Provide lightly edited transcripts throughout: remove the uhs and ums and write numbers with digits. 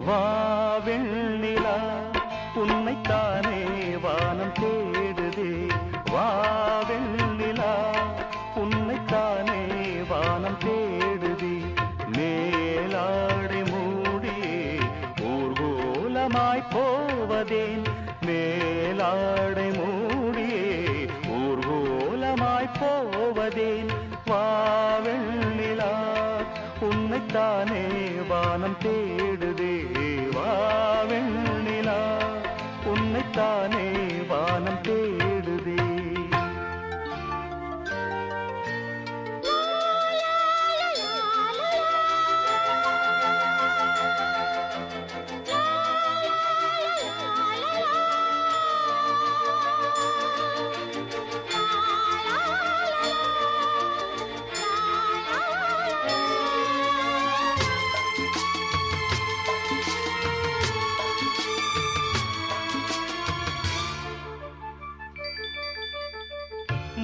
வாவெண்ணிலா உன்னைத்தானே வானம் தேடுதே. வாவெண்ணிலா உன்னைத்தானே வானம் தேடுதே. மேலாடை மூடியே ஊர்கோலமாய் போவதேன். மேலாடை மூடியே ஊர்கோலமாய் போவதேன். வாவெண்ணிலா உன்னைத்தானே வானம் தேடுதே. வாவெண்ணிலா உன்னைத்தானே வானம் தேடுதே.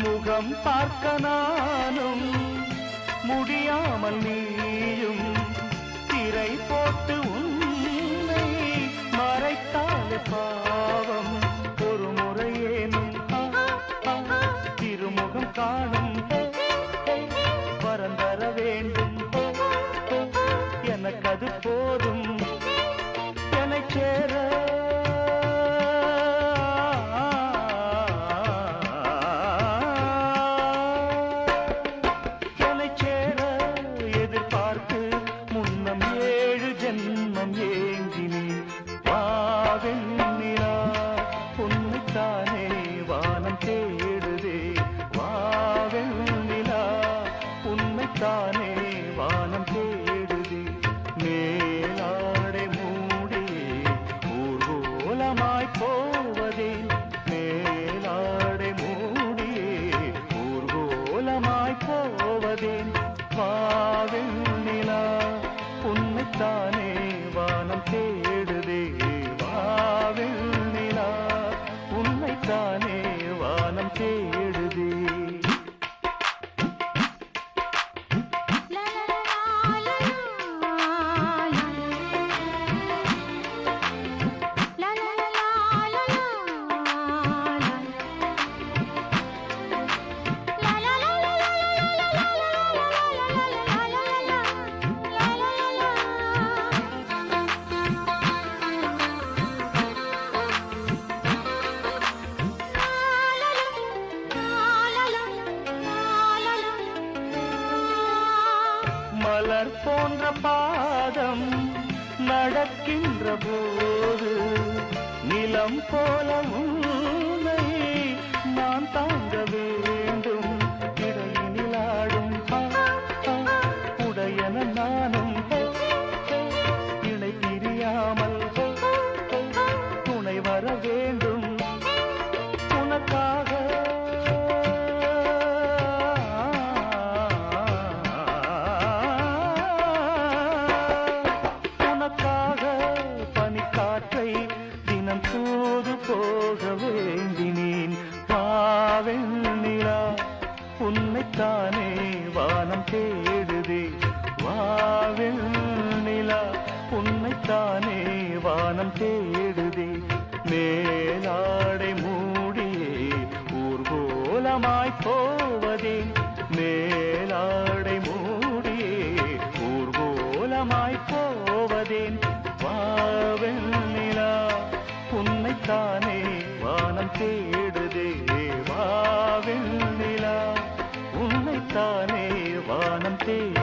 முகம் பார்க்க நானும் முடியாமல் நீயும் திரை போட்டு உன்னை மறைத்தாலே பாவம். ஒரு முறையேனும் திருமுகம் காணும் வரந்தர வேண்டும். எனக்கு அது போதும் என்னை சேர. வாவெண்ணிலா உன்னைத்தானே வானம் தேடுதே. வாவெண்ணிலா உன்னைத்தானே வானம் தேடுதே. மேலாடை மூடியே ஊர்கோலமாய் போவதேன். மேலாடை மூடியே ஊர்கோலமாய் போவதேன். வாவெண்ணிலா உன்னைத்தானே வானம் தேடுதே. வாவெண்ணிலா உன்னைத்தானே வானம் தேடுதே. மலர் போன்ற பாதம் நடக்கின்ற போது நிலம் போல உன்னை நான் தாங்க வேண்டும். இடையினிலாடும் உடையன நானும் இணை பிரியாமல் துணை வர வேண்டும். உனக்காக தினம் தூது போக வேண்டினேன். வாவெண்ணிலா உன்னைத்தானே வானம் தேடுதே. வாவெண்ணிலா உன்னைத்தானே வானம் தேடுதே. மேலாடை மூடியே ஊர்கோலமாய் போவதேன். மேலாடை மூடியே ஊர்கோலமாய் போவதேன். வாவெண்ணிலா உன்னைத்தானே வானம் தேடுதே. வாவெண்ணிலா உன்னைத்தானே வானம் தேடுதே.